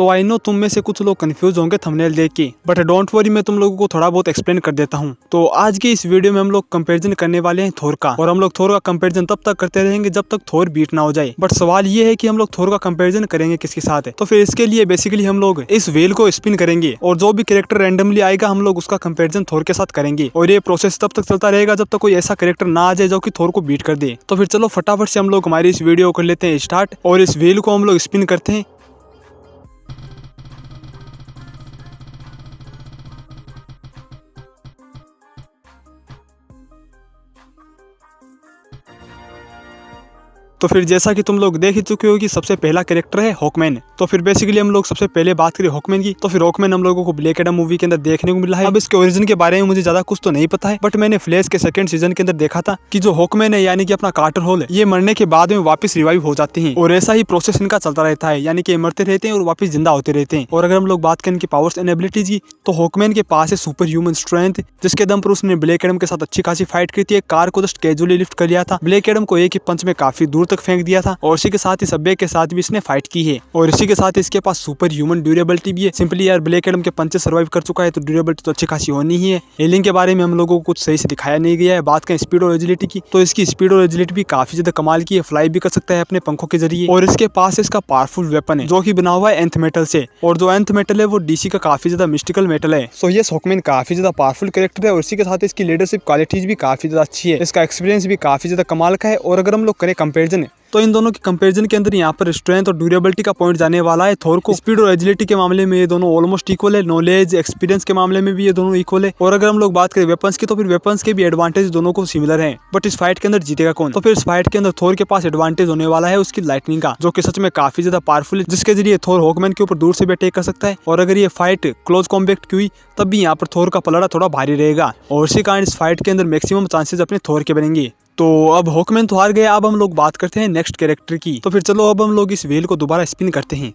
तो I know तुम में से कुछ लोग कंफ्यूज होंगे थंबनेल देख के, बट डोंट वरी, मैं तुम लोगों को थोड़ा बहुत एक्सप्लेन कर देता हूँ। तो आज की इस वीडियो में हम लोग कंपैरिजन करने वाले हैं थोर का, और हम लोग थोर का कंपैरिजन तब तक करते रहेंगे जब तक थोर बीट ना हो जाए। बट सवाल ये है कि हम लोग थोर का कंपैरिजन करेंगे किसके साथ है। तो फिर इसके लिए बेसिकली हम लोग इस व्हील को स्पिन करेंगे और जो भी कैरेक्टर रैंडमली आएगा हम लोग उसका कंपैरिजन थोर के साथ करेंगे, और ये प्रोसेस तब तक चलता रहेगा जब तक कोई ऐसा कैरेक्टर ना आ जाए जो कि थोर को बीट कर दे। तो फिर चलो फटाफट से हम लोग हमारी इस वीडियो को कर लेते हैं स्टार्ट, और इस व्हील को हम लोग स्पिन करते हैं। तो फिर जैसा कि तुम लोग देख ही चुके हो कि सबसे पहला कैरेक्टर है हॉकमैन। तो फिर बेसिकली हम लोग सबसे पहले बात करें हॉकमैन की, तो फिर हॉकमैन हम लोगों को ब्लैक एडम मूवी के अंदर देखने को मिला है। अब इसके ओरिजिन के बारे में मुझे ज्यादा कुछ तो नहीं पता है, बट मैंने फ्लैश के सेकंड सीजन के अंदर देखा था कि जो हॉकमैन है यानी कि अपना कार्टर होल है, ये मरने के बाद में वापस रिवाइव हो जाते हैं, और ऐसा ही प्रोसेस इनका चलता रहता है, यानी कि मरते रहते हैं और वापस जिंदा होते रहते हैं। और अगर हम लोग बात करें इनकी पावर्स एंड एबिलिटीज की, तो हॉकमैन के पास है सुपर ह्यूमन स्ट्रेंथ, जिसके दम पर उसने ब्लैक एडम के साथ अच्छी खासी फाइट की थी। एक कार को जस्ट कैजुअली लिफ्ट कर लिया था, ब्लैक एडम को एक ही पंच में काफी दूर तक फेंक दिया था, और इसी के साथ ही सब्बे के साथ भी इसने फाइट की है। और इसी के साथ इसके पास सुपर ह्यूमन ड्यूरेबिलिटी भी है। सिंपली यार ब्लैक एडम के पंचे सर्वाइव कर चुका है तो ड्यूरेबिलिटी तो अच्छी खासी होनी ही है। एलिंग के बारे में हम लोगों को कुछ सही से दिखाया नहीं गया है। बात करें स्पीड और एजिलिटी की, तो इसकी स्पीड और एजिलिटी भी काफी ज्यादा कमाल की है, फ्लाई भी कर सकता है अपने पंखों के जरिए। और इसके पास इसका पावरफुल वेपन है जो कि बना हुआ है एंथ मेटल से, और जो एंथ मेटल है वो डीसी का काफी ज्यादा मिस्टिकल मेटल है। सो ये हॉकमैन काफी ज्यादा पावरफुल कैरेक्टर है, और इसी के साथ इसकी लीडरशिप क्वालिटीज भी काफी ज्यादा अच्छी है। इसका एक्सपीरियंस भी काफी ज्यादा कमाल का है। और अगर हम लोग करें कंपेरिजन तो इन दोनों के कंपैरिजन के अंदर यहाँ पर स्ट्रेंथ और ड्यूरेबिलिटी का पॉइंट जाने वाला है थोर को। स्पीड और एजिलिटी के मामले में ये दोनों ऑलमोस्ट इक्वल है, नॉलेज एक्सपीरियंस के मामले में भी ये दोनों इक्वल है। और अगर हम लोग बात करें वेपन्स की, तो फिर वेपन्स के भी एडवांटेज दोनों को सिमिलर है। बट इस फाइट के अंदर जीतेगा कौन? तो फिर इस फाइट के अंदर थोर के पास एडवांटेज होने वाला है उसकी लाइटनिंग का, जो कि सच में काफी ज्यादा पावरफुल है, जिसके जरिए थोर हॉकमैन के ऊपर दूर से भी अटैक कर सकता है। और अगर ये फाइट क्लोज कॉम्बैट हुई तब भी यहाँ पर थोर का पलड़ा थोड़ा भारी रहेगा, और इसी कारण इस फाइट के अंदर मैक्सिमम चांसेस अपने थोर के बनेंगे। तो अब हॉकमैन तो हार गया, अब हम लोग बात करते हैं नेक्स्ट कैरेक्टर की। तो फिर चलो अब हम लोग इस व्हील को दोबारा स्पिन करते हैं।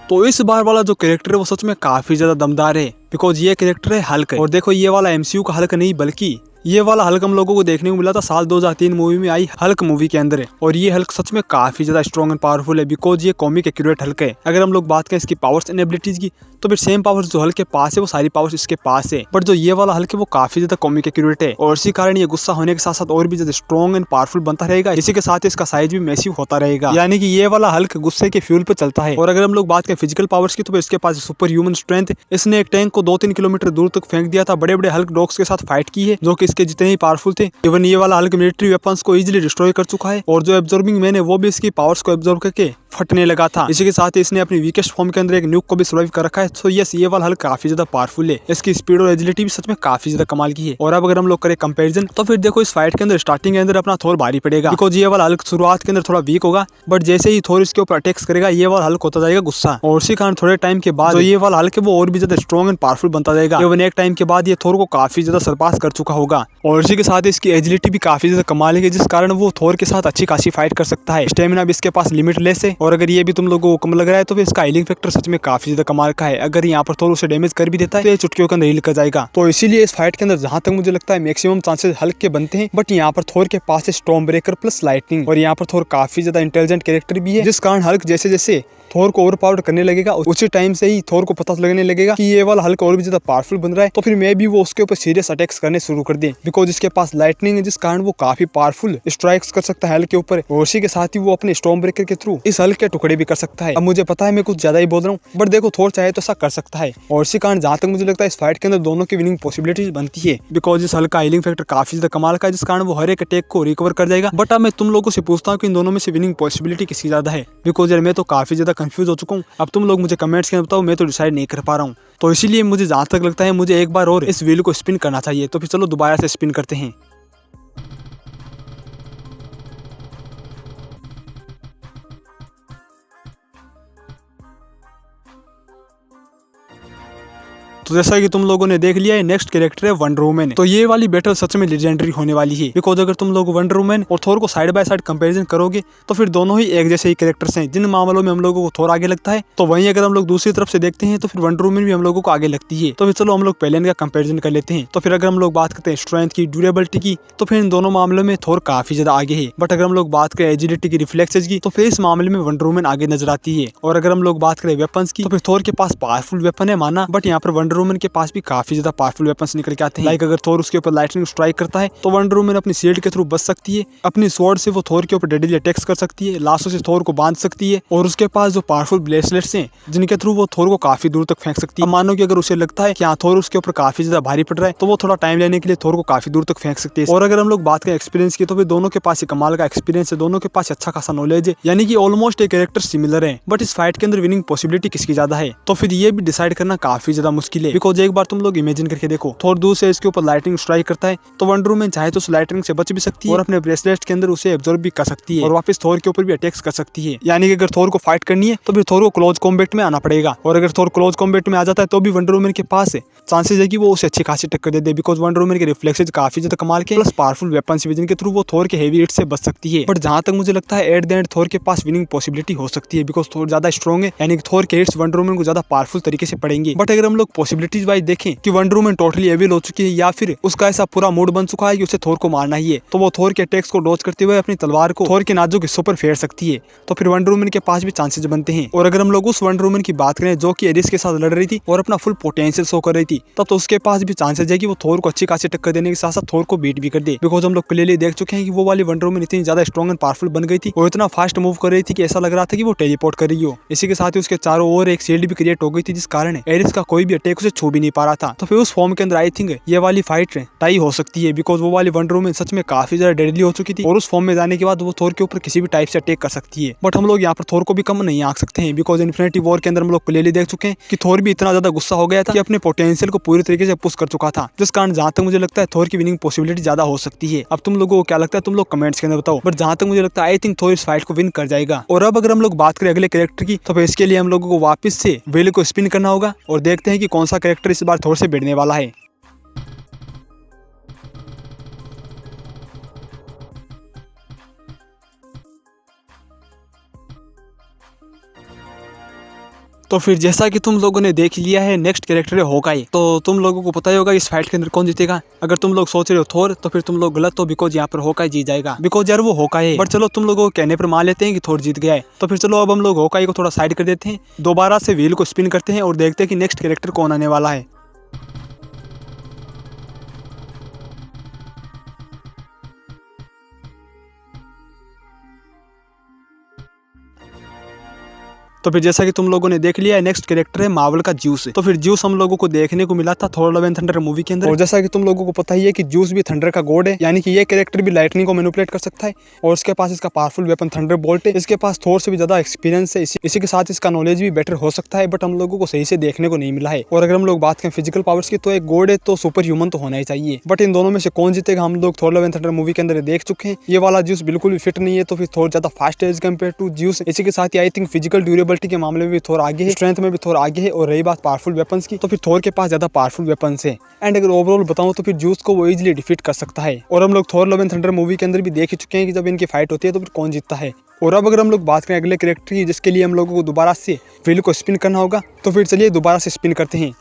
तो इस बार वाला जो कैरेक्टर है वो सच में काफी ज्यादा दमदार है, बिकॉज ये कैरेक्टर है हल्क। और देखो ये वाला एमसीयू का हल्क नहीं, बल्कि ये वाला हल्क हम लोगों को देखने को मिला था साल 2003 मूवी में आई हल्क मूवी के अंदर है। और ये हल्क सच में काफी ज्यादा स्ट्रॉन्ग एंड पावरफुल है, बिकॉज ये कॉमिक एक्यूरेट हल्क है। अगर हम लोग बात करें इसकी पावर्स एंड एबिलिटीज की, तो फिर सेम पावर्स जो हल्क के पास है वो सारी पावर्स इसके पास है, बट जो ये वाला हल्क है वो काफी ज्यादा कॉमिक एक्यूरेट है, और इसी कारण ये गुस्सा होने के साथ साथ और भी ज्यादा स्ट्रॉन्ग एंड पावरफुल बनता रहेगा। इसी के साथ इसका साइज भी मैसिव होता रहेगा, यानी कि ये वाला हल्क गुस्से के फ्यूल पे चलता है। और अगर हम लोग बात करें फिजिकल पावर्स की, तो इसके पास सुपर ह्यूमन स्ट्रेंथ, इसने एक टैंक को 2-3 किलोमीटर दूर तक फेंक दिया था, बड़े बड़े हल्क डॉग्स के साथ फाइट की है जो कि इसके जितने ही पावरफुल थे। इवन ये वाला हल्क मिलिट्री वेपन्स को इजीली डिस्ट्रॉय कर चुका है, और जो एब्जॉर्बिंग मैन है वो भी इसकी पावर्स को एब्जॉर्ब करके फटने लगा था। इसी के साथ ही इसने अपनी वीकेस्ट फॉर्म के अंदर एक न्यूक को भी सर्वाइव कर रखा है। सो यस, ये वाला हल्क काफी ज्यादा पावरफुल है, इसकी स्पीड और एजिलिटी भी सच में काफी ज्यादा कमाल की है। और अब अगर हम लोग करें कंपैरिजन, तो फिर देखो इस फाइट के अंदर स्टार्टिंग के अंदर अपना थोर भारी पड़ेगा, बिकॉज ये वाला हल्क शुरुआत के अंदर थोड़ा वीक होगा, बट जैसे ही थोर इसके ऊपर अटैक्स करेगा ये वाला हल्क होता जाएगा गुस्सा, और उसी कारण थोड़े टाइम के बाद जो ये वाला हल्क है वो और भी ज्यादा स्ट्रॉन्ग एंड पावरफुल बनता जाएगा। इवन एक टाइम के बाद ये थोर को काफी ज्यादा सरपास कर चुका होगा, और इसी के साथ इसकी एजिलिटी भी काफी ज्यादा कमाल है, जिस कारण वो थोर के साथ अच्छी खासी फाइट कर सकता है। स्टेमिना भी इसके पास लिमिटलेस है, और अगर ये भी तुम लोगों को कम लग रहा है तो फिर इसका हीलिंग फैक्टर सच में काफी ज्यादा कमाल का है। अगर यहाँ पर थोर उसे डैमेज कर भी देता है तो ये चुटकियों के अंदर हील कर जाएगा। तो इसीलिए इस फाइट के अंदर जहां तक मुझे लगता है मैक्सिमम चांसेस हल्क के बनते हैं, बट यहाँ पर थोर के पास है स्टॉर्म ब्रेकर प्लस लाइटनिंग, और यहाँ पर थोर काफी ज्यादा इंटेलिजेंट कैरेक्टर भी है, जिस कारण हल्क जैसे जैसे थोर को ओवरपावर करने लगेगा उसी टाइम से ही थोर को पता लगने लगेगा कि ये वाला हल्क और भी ज्यादा पावरफुल बन रहा है, तो फिर मैं भी वो उसके ऊपर सीरियस अटैक्स करने शुरू कर दे, बिकॉज इसके पास लाइटनिंग है, जिस कारण वो काफी पावरफुल स्ट्राइक्स कर सकता है हल्क के ऊपर, और उसी के साथ ही वो अपने स्टॉर्म ब्रेकर के थ्रू इस हल्क के टुकड़े भी कर सकता है। अब मुझे पता है मैं कुछ ज्यादा ही बोल रहा हूँ, बट देखो थोर चाहे तो ऐसा कर सकता है, और इसी कारण जहां तक मुझे लगता है इस फाइट के अंदर दोनों की विनिंग पॉसिबिलिटीज बनती है, बिकॉज इस हल्क का हीलिंग फैक्टर काफी ज्यादा कमाल का है, जिस कारण वो हर एक अटैक को रिकवर कर जाएगा। बट अब मैं तुम लोगों से पूछता हूँ कि इन दोनों में से विनिंग पॉसिबिलिटी किसकी ज्यादा है, बिकॉज यार मैं तो काफी ज्यादा कंफ्यूज हो चुका हूँ। अब तुम लोग मुझे कमेंट्स के अंदर बताओ, मैं तो डिसाइड नहीं कर पा रहा हूँ। तो इसीलिए मुझे जहां तक लगता है मुझे एक बार और इस व्हील को स्पिन करना चाहिए। तो फिर चलो दोबारा से स्पिन करते हैं। तो जैसा कि तुम लोगों ने देख लिया है, नेक्स्ट कैरेक्टर है वंडर वुमन। तो ये वाली बैटल सच में लेजेंडरी होने वाली है, बिकॉज अगर तुम लोग वंडर वुमन और थोर को साइड बाय साइड कंपैरिजन करोगे तो फिर दोनों ही एक जैसे ही कैरेक्टर्स हैं। जिन मामलों में हम लोगों को थोर आगे लगता है, तो वहीं अगर हम लोग दूसरी तरफ से देखते हैं तो फिर वंडर वुमन भी हम लोगों को आगे लगती है। तो फिर चलो हम लोग पहले इनका कंपैरिजन कर लेते हैं। तो फिर अगर हम लोग बात करते हैं स्ट्रेंथ की, ड्यूरेबिलिटी की, तो फिर इन दोनों मामलों में थोर काफी ज्यादा आगे है। बट अगर हम लोग बात करें एजिलिटी की, रिफ्लेक्सेस की, तो फिर इस मामले में वंडर वुमन आगे नजर आती है। और अगर हम लोग बात करें वेपन्स की, तो फिर थोर के पास पावरफुल वेपन है माना, बट यहाँ पर वंडर वुमन के पास भी काफी ज्यादा पावरफुल वेपन्स निकल के आते हैं। लाइक अगर थोर उसके ऊपर लाइटनिंग स्ट्राइक करता है तो वंडर वुमन अपनी शील्ड के थ्रू बच सकती है, अपनी स्वॉर्ड से वो थोर के ऊपर डेडली अटैक्स कर सकती है, लाशों से थोर को बांध सकती है, और उसके पास जो पावरफुल ब्रेसलेट्स हैं जिनके थ्रू वो थोर को काफी दूर तक फेंक सकती है। मानो कि अगर उसे लगता है कि हाँ थोर उसके ऊपर काफी ज्यादा भारी पड़ रहा है, तो वो थोड़ा टाइम लेने के लिए थोर को काफी दूर तक फेंक सकती है। और अगर हम लोग बात करें एक्सपीरियंस की, तो फिर दोनों के पास कमाल का एक्सपीरियंस है, दोनों के पास अच्छा खासा नॉलेज है, यानी कि ऑलमोस्ट एक कैरेक्टर सिमिलर है। बट इस फाइट के अंदर विनिंग पॉसिबिलिटी किसकी ज्यादा है, तो फिर ये भी डिसाइड करना काफी ज्यादा मुश्किल है। बिकॉज एक बार तुम लोग इमेजिन करके देखो, थोर दूर से इसके ऊपर लाइटिंग स्ट्राइक करता है, तो वंडर वुमन चाहे तो उस लाइटिंग से बच भी सकती है और अपने ब्रेसलेट के अंदर उसे एब्जॉर्ब भी कर सकती है और वापस थोर के ऊपर भी अटैक्स कर सकती है। यानी कि अगर थोर को फाइट करनी है तो फिर थोर को क्लोज कॉम्बैट में आना पड़ेगा, और अगर थोर क्लोज कॉम्बैट में आ जाता है तो भी वंडर वुमन के पास चांसेस है कि वो उसे अच्छी खासी टक्कर दे दे। बिकॉज वंडर वुमन के रिफ्लेक्सेस काफी ज्यादा कमाल के, प्लस पावरफुल वेपन्स भी जिनके थ्रू वो थोर के हेवी हिट से बच सकती है। बट जहां तक मुझे लगता है एट द एंड थोर के पास विनिंग पॉसिबिलिटी हो सकती है, बिकॉज थोर ज्यादा स्ट्रॉन्ग है, यानी कि थोर के हिट्स वंडर वुमन को ज्यादा पावरफुल तरीके से पड़ेंगे। बट अगर हम लोग पॉसिबिलिटीज वाइज देखें कि वंडर वुमन टोटली एविल हो चुकी है या फिर उसका ऐसा पूरा मूड बन चुका है कि उसे थोर को मारना ही है, तो वो थोर के अटैक्स को डॉज करते हुए अपनी तलवार को थोर के नाजुक हिस्सों पर फेर सकती है, तो फिर वंडर वुमन के पास भी चांसेस बनते हैं। और अगर हम लोग उस वंडर वुमन की बात करें जो कि एरिस के साथ लड़ रही थी और अपना फुल पोटेंशियल शो कर रही थी, तब तो उसके पास भी चांसेस है कि वो थोर को अच्छी खासी टक्कर देने के साथ साथ थोर को बीट भी कर दे। बिकॉज हम लोग क्लियरली देख चुके हैं कि वो वाली वंडर वुमन इतनी ज्यादा स्ट्रॉन्ग एंड पावरफुल बन गई थी और इतना फास्ट मूव कर रही थी कि ऐसा लग रहा था कि वो टेलीपोर्ट कर रही हो। इसी के साथ ही उसके चारों ओर एक शील्ड भी क्रिएट हो गई थी, जिस कारण एरिस का कोई भी अटैक उसे छू भी नहीं पा रहा था। तो फिर उस फॉर्म के अंदर आई थिंक ये वाली फाइट टाई हो सकती है, बिकॉज वो वाली वंडर वुमन सच में काफी ज्यादा डेडली हो चुकी थी और उस फॉर्म में जाने के बाद वो थोर के ऊपर किसी भी टाइप से अटैक कर सकती है। बट हम लोग यहाँ पर थोर को भी कम नहीं आंक सकते हैं, बिकॉज इन्फिनिटी वॉर के अंदर हम लोग क्लियरली देख चुके हैं कि थोर भी इतना ज्यादा गुस्सा हो गया था कि अपने पोटेंशियल को पूरी तरीके से पुश कर चुका था, जिस कारण जहां तक मुझे लगता है थोर की विनिंग पॉसिबिलिटी ज्यादा हो सकती है। अब तुम लोगों को क्या लगता है, तुम लोग कमेंट्स के अंदर बताओ। बट जहां तक मुझे लगता है आई थिंक थोर इस फाइट को विन कर जाएगा। और अब अगर हम लोग बात करें अगले कैरेक्टर की, तो फिर इसके लिए हम लोगों को वापस से व्हील को स्पिन करना होगा और देखते हैं कि कौन सा कैरेक्टर इस बार थोर से भिड़ने वाला है। तो फिर जैसा कि तुम लोगों ने देख लिया है, नेक्स्ट कैरेक्टर है होकाई। तो तुम लोगों को पता ही होगा इस फाइट के अंदर कौन जीतेगा। अगर तुम लोग सोच रहे हो थोर, तो फिर तुम लोग गलत हो, बिकॉज यहाँ पर होकाई जीत जाएगा, बिकॉज यार वो होकाई है। बट चलो तुम लोगों को कहने पर मान लेते हैं कि थोर जीत गया है। तो फिर चलो अब हम लोग होकाई को थोड़ा साइड कर देते हैं, दोबारा से व्हील को स्पिन करते हैं और देखते हैं कि नेक्स्ट कैरेक्टर कौन आने वाला है। तो फिर जैसा कि तुम लोगों ने देख लिया है, नेक्स्ट कैरेक्टर है मार्वल का ज्यूस। तो फिर ज्यूस हम लोगों को देखने को मिला था थोर लव एंड थंडर मूवी के अंदर। और जैसा कि तुम लोगों को पता ही है कि ज्यूस भी थंडर का गॉड है, यानी कि ये कैरेक्टर भी लाइटनिंग को मैनिपुलेट कर सकता है और उसके पास इसका पावरफुल वेपन थंडर बोल्ट है। इसके पास थोर से भी ज्यादा एक्सपीरियंस है, इसी के साथ इसका नॉलेज भी बेटर हो सकता है, बट हम लोगों को सही से देखने को नहीं मिला है। और अगर हम लोग बात करें फिजिकल पावर्स की, तो एक गॉड है तो सुपर ह्यूमन तो होना ही चाहिए। बट इन दोनों में से कौन जीतेगा हम लोग थोर लव एंड थंडर मूवी के अंदर देख चुके हैं। ये वाला ज्यूस बिल्कुल भी फिट नहीं है, तो फिर थोर ज्यादा फास्ट है कम्पेयर टू ज्यूस। इसी के साथ ही आई थिंक फिजिकल ड्यूरेबिलिटी के मामले में भी थोर आगे है, स्ट्रेंथ में भी थोर आगे है। और रही बात पावरफुल वेपन्स की, तो फिर थोर के पास ज्यादा पावरफुल वेपन्स है। एंड अगर ओवरऑल बताऊं तो फिर ज्यूस को वो इजीली डिफीट कर सकता है। और हम लोग थोर लव एंड थंडर मूवी के अंदर भी देख ही चुके हैं कि जब इनकी फाइट होती है तो फिर कौन जीतता है। और अब अगर हम लोग बात करें अगले कैरेक्टर की, जिसके लिए हम लोगों को दोबारा से व्हील को स्पिन करना होगा, तो फिर चलिए दोबारा से स्पिन करते हैं।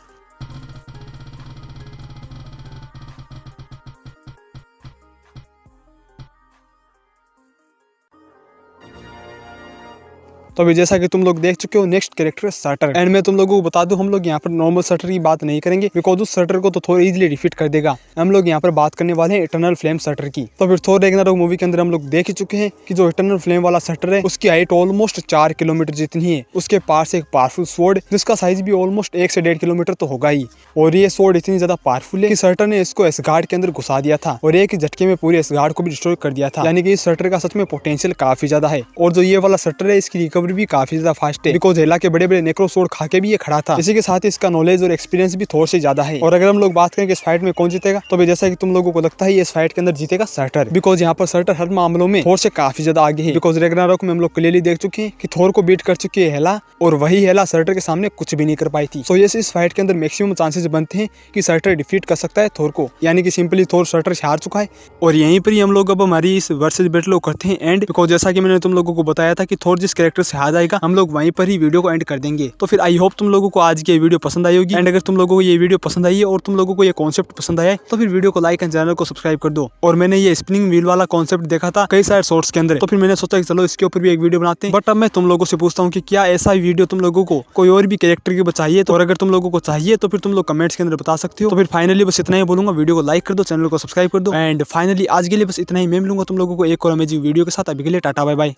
तो अभी जैसा कि तुम लोग देख चुके हो, नेक्स्ट कैरेक्टर है सर्टर। एंड मैं तुम लोगों को बता दूं, हम लोग यहाँ पर नॉर्मल सर्टर की बात नहीं करेंगे, बिकॉज उस सर्टर को तो थोड़ा इजीली डिफीट कर देगा। हम लोग यहाँ पर बात करने वाले हैं इटर्नल फ्लेम सर्टर की। तो फिर थोर रैग्नारोक मूवी के अंदर हम लोग देख ही चुके हैं कि जो इटर्नल फ्लेम वाला सर्टर है, उसकी हाइट ऑलमोस्ट 4 किलोमीटर जितनी है। उसके पास एक पावरफुल स्वॉर्ड, जिसका साइज भी ऑलमोस्ट 1 से 1.5 किलोमीटर तो होगा ही। और ये स्वॉर्ड इतनी ज्यादा पावरफुल है कि सर्टर ने इसको एसगार्ड के अंदर घुसा दिया था और एक झटके में पूरे एसगार्ड को भी डिस्ट्रॉय कर दिया था। यानी कि इस सर्टर का सच में पोटेंशियल काफी ज्यादा है। और जो ये वाला सर्टर है, इसकी रिकवरी रिकवरी भी काफी ज्यादा फास्ट है, बिकॉज हेला के बड़े बड़े नेक्रोसोड खा के भी ये खड़ा था। इसी के साथ इसका नॉलेज और एक्सपीरियंस भी थोर से ज्यादा है। और अगर हम लोग बात करें कि इस फाइट में कौन जीतेगा, तो जैसा कि तुम लोगों को लगता है इस फाइट के अंदर जीतेगा सर्टर, बिकॉज यहाँ पर सर्टर हर मामलों में थोर से काफी ज्यादा आगे है। बिकॉज रैग्नारोक में हम लोग क्लियरली देख चुके हैं कि थोर को बीट कर चुकी है हेला, और वही हेला सर्टर के सामने कुछ भी नहीं कर पाई थी। सो ये इस फाइट के अंदर मैक्सिमम चांसेस बनते हैं कि सर्टर डिफीट कर सकता है थोर को, यानी कि सिंपली थोर सर्टर से हार चुका है। और यहीं पर ही हम लोग अब हमारी इस वर्सेस बैटल को करते हैं एंड, बिकॉज जैसा कि मैंने तुम लोगों को बताया था कि थोर जिस कैरेक्टर से हार जाएगा हम लोग वहीं पर ही वीडियो को एंड कर देंगे। तो फिर आई होप तुम लोगों को आज की वीडियो पसंद आई होगी। एंड अगर तुम लोगों को ये वीडियो पसंद आई है और तुम लोगों को ये कॉन्सेप्ट पसंद आया है तो फिर वीडियो को लाइक एंड चैनल को सब्सक्राइब कर दो। और मैंने ये स्पिनिंग व्हील वाला कॉन्सेप्ट देखा था कई सारे शॉर्ट्स के अंदर, तो फिर मैंने सोचा कि चलो इसके ऊपर भी एक वीडियो बनाते हैं। बट अब मैं तुम लोगों से पूछता हूँ कि क्या ऐसा वीडियो तुम लोगों को कोई और भी कैरेक्टर की चाहिए, तो अगर तुम लोगों को चाहिए तो फिर तुम लोग कमेंट्स के अंदर बता सकते हो। तो फिर फाइनली बस इतना ही बोलूंगा, वीडियो को लाइक कर दो, चैनल को सब्सक्राइब कर दो। एंड फाइनली आज के लिए बस इतना ही। मैं मिलूंगा तुम लोगों को एक और अमेजिंग वीडियो के साथ। अभी के लिए टाटा बाय बाय।